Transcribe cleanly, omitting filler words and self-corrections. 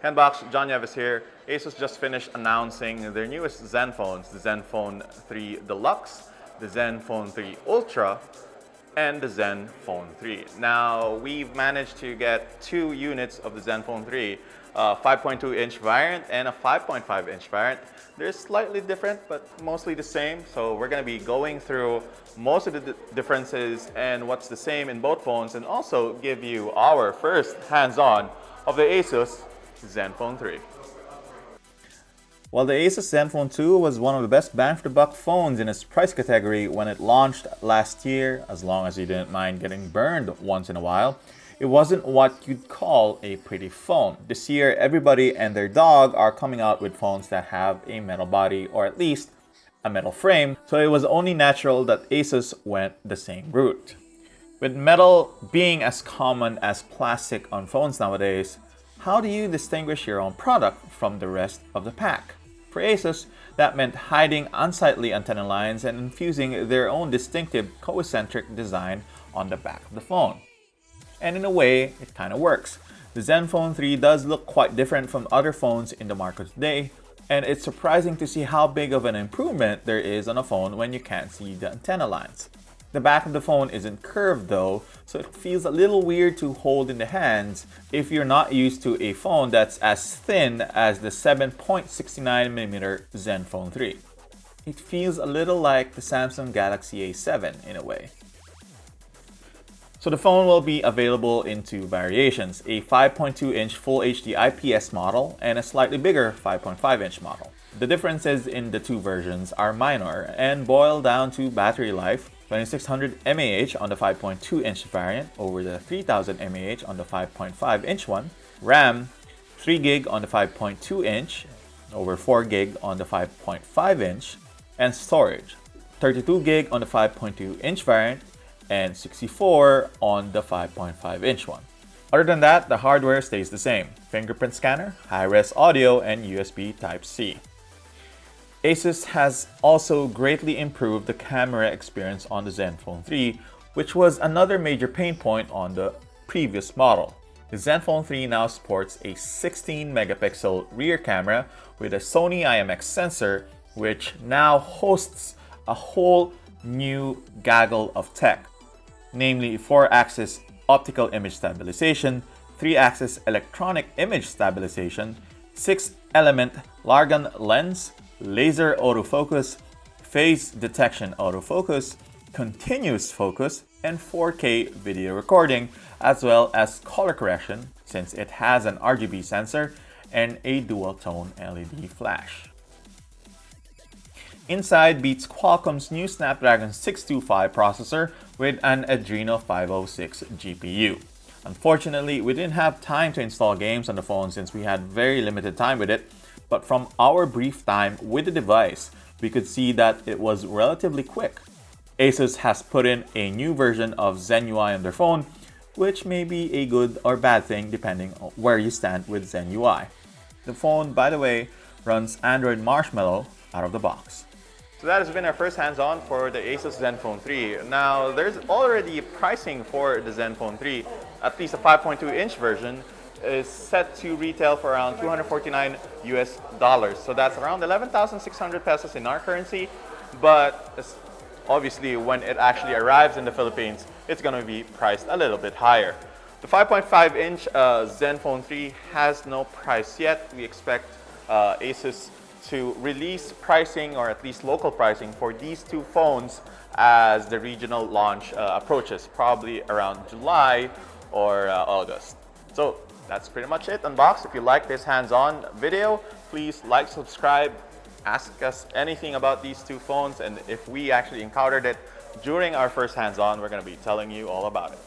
Handbox, John Yevis here. ASUS just finished announcing their newest Zenphones, the Zenfone 3 Deluxe, the Zenfone 3 Ultra, and the Zenfone 3. Now, we've managed to get two units of the Zenfone 3, a 5.2-inch variant and a 5.5-inch variant. They're slightly different, but mostly the same. So we're going to be going through most of the differences and what's the same in both phones, and also give you our first hands-on of the ASUS Zenfone 3. While the ASUS Zenfone 2 was one of the best bang for the buck phones in its price category when it launched last year, as long as you didn't mind getting burned once in a while, it wasn't what you'd call a pretty phone. This year, everybody and their dog are coming out with phones that have a metal body, or at least a metal frame, so it was only natural that ASUS went the same route. With metal being as common as plastic on phones nowadays, how do you distinguish your own product from the rest of the pack? For ASUS, that meant hiding unsightly antenna lines and infusing their own distinctive co-eccentric design on the back of the phone. And in a way, it kind of works. The Zenfone 3 does look quite different from other phones in the market today, and it's surprising to see how big of an improvement there is on a phone when you can't see the antenna lines. The back of the phone isn't curved though, so it feels a little weird to hold in the hands if you're not used to a phone that's as thin as the 7.69mm Zenfone 3. It feels a little like the Samsung Galaxy A7 in a way. So the phone will be available in two variations, a 5.2-inch Full HD IPS model and a slightly bigger 5.5-inch model. The differences in the two versions are minor and boil down to battery life: 2600 mAh on the 5.2-inch variant over the 3000 mAh on the 5.5-inch one, RAM 3GB on the 5.2-inch over 4GB on the 5.5-inch, and storage 32GB on the 5.2-inch variant and 64 on the 5.5-inch one. Other than that, the hardware stays the same: fingerprint scanner, high-res audio, and USB Type-C. ASUS has also greatly improved the camera experience on the Zenfone 3, which was another major pain point on the previous model. The Zenfone 3 now sports a 16-megapixel rear camera with a Sony IMX sensor, which now hosts a whole new gaggle of tech, namely 4-axis optical image stabilization, 3-axis electronic image stabilization, 6-element Largan lens, laser autofocus, phase detection autofocus, continuous focus, and 4K video recording, as well as color correction since it has an RGB sensor and a dual-tone LED flash. Inside beats Qualcomm's new Snapdragon 625 processor with an Adreno 506 GPU. Unfortunately, we didn't have time to install games on the phone since we had very limited time with it, but from our brief time with the device, we could see that it was relatively quick. ASUS has put in a new version of Zen UI on their phone, which may be a good or bad thing depending on where you stand with Zen UI. The phone, by the way, runs Android Marshmallow out of the box. So that has been our first hands-on for the ASUS Zenfone 3. Now, there's already pricing for the Zenfone 3. At least a 5.2-inch version is set to retail for around $249 US. So that's around 11,600 pesos in our currency. But obviously, when it actually arrives in the Philippines, it's going to be priced a little bit higher. The 5.5-inch Zenfone 3 has no price yet. We expect ASUS to release pricing, or at least local pricing, for these two phones as the regional launch approaches, probably around July or August. So that's pretty much it, Unbox. If you like this hands-on video, please like, subscribe, ask us anything about these two phones, and if we actually encountered it during our first hands-on, we're going to be telling you all about it.